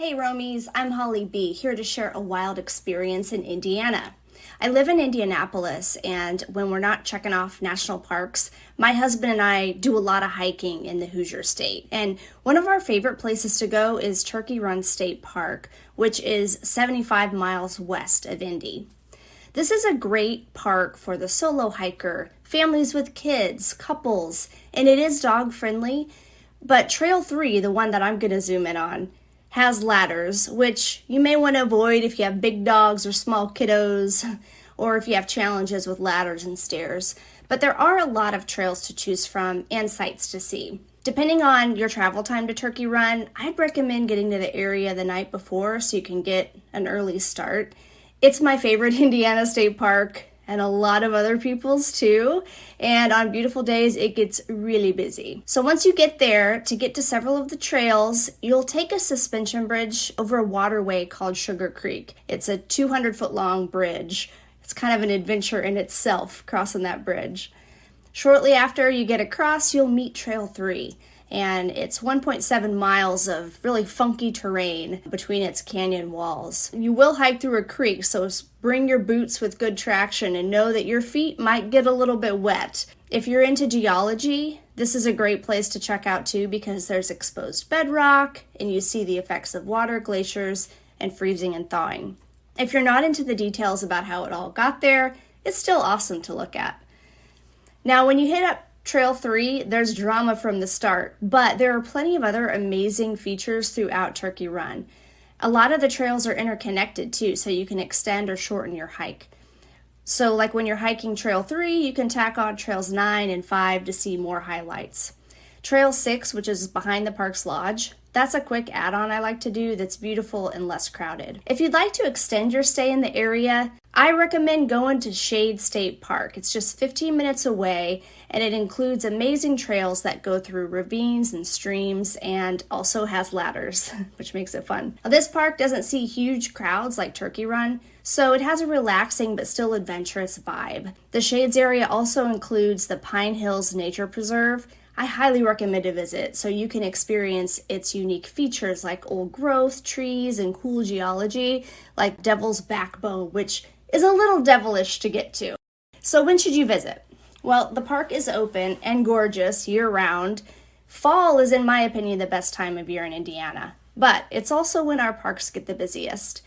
Hey Roamies, I'm Holly B, here to share a wild experience in Indiana. I live in Indianapolis, and when we're not checking off national parks, my husband and I do a lot of hiking in the Hoosier State. And one of our favorite places to go is Turkey Run State Park, which is 75 miles west of Indy. This is a great park for the solo hiker, families with kids, couples, and it is dog friendly. But Trail 3, the one that I'm going to zoom in on, has ladders, which you may want to avoid if you have big dogs or small kiddos, or if you have challenges with ladders and stairs. But there are a lot of trails to choose from and sights to see. Depending on your travel time to Turkey Run, I'd recommend getting to the area the night before so you can get an early start. It's my favorite Indiana State Park, and a lot of other people's too. And on beautiful days, it gets really busy. So once you get there, to get to several of the trails, you'll take a suspension bridge over a waterway called Sugar Creek. It's a 200-foot long bridge. It's kind of an adventure in itself, crossing that bridge. Shortly after you get across, you'll meet Trail 3. And it's 1.7 miles of really funky terrain between its canyon walls. You will hike through a creek, so bring your boots with good traction and know that your feet might get a little bit wet. If you're into geology, this is a great place to check out too, because there's exposed bedrock and you see the effects of water, glaciers, and freezing and thawing. If you're not into the details about how it all got there, it's still awesome to look at. Now, when you hit up Trail 3, there's drama from the start, but there are plenty of other amazing features throughout Turkey Run. A lot of the trails are interconnected too, so you can extend or shorten your hike. So like when you're hiking Trail 3, you can tack on Trails 9 and 5 to see more highlights. Trail 6, which is behind the park's lodge, that's a quick add-on I like to do that's beautiful and less crowded. If you'd like to extend your stay in the area, I recommend going to Shade State Park. It's just 15 minutes away, and it includes amazing trails that go through ravines and streams and also has ladders, which makes it fun. Now, this park doesn't see huge crowds like Turkey Run, so it has a relaxing but still adventurous vibe. The Shades area also includes the Pine Hills Nature Preserve. I highly recommend a visit so you can experience its unique features like old growth, trees, and cool geology like Devil's Backbone, which is a little devilish to get to. So when should you visit? Well, the park is open and gorgeous year-round. Fall is, in my opinion, the best time of year in Indiana, but it's also when our parks get the busiest.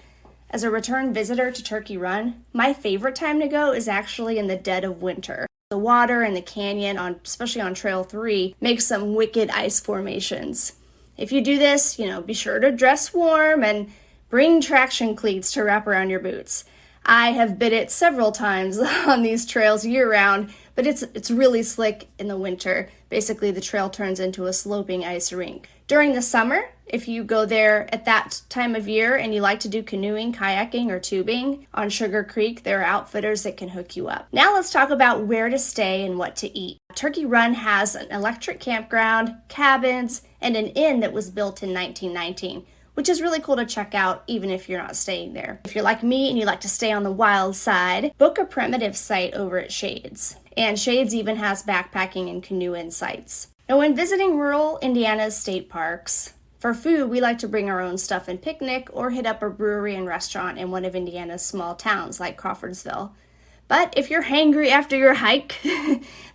As a return visitor to Turkey Run, my favorite time to go is actually in the dead of winter. The water and the canyon, especially on Trail 3, make some wicked ice formations. If you do this, be sure to dress warm and bring traction cleats to wrap around your boots. I have bid it several times on these trails year-round, but it's really slick in the winter. Basically, the trail turns into a sloping ice rink. During the summer, if you go there at that time of year and you like to do canoeing, kayaking, or tubing on Sugar Creek, there are outfitters that can hook you up. Now let's talk about where to stay and what to eat. Turkey Run has an electric campground, cabins, and an inn that was built in 1919. Which is really cool to check out even if you're not staying there. If you're like me and you like to stay on the wild side, book a primitive site over at Shades. And Shades even has backpacking and canoe-in sites. Now, when visiting rural Indiana's state parks, for food, we like to bring our own stuff and picnic or hit up a brewery and restaurant in one of Indiana's small towns like Crawfordsville. But if you're hangry after your hike,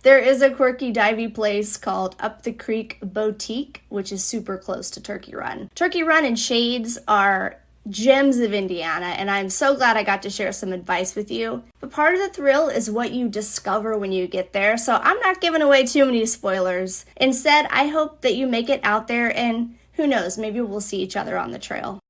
there is a quirky divey place called Up the Creek Boutique, which is super close to Turkey Run. Turkey Run and Shades are gems of Indiana, and I'm so glad I got to share some advice with you. But part of the thrill is what you discover when you get there, so I'm not giving away too many spoilers. Instead, I hope that you make it out there, and who knows, maybe we'll see each other on the trail.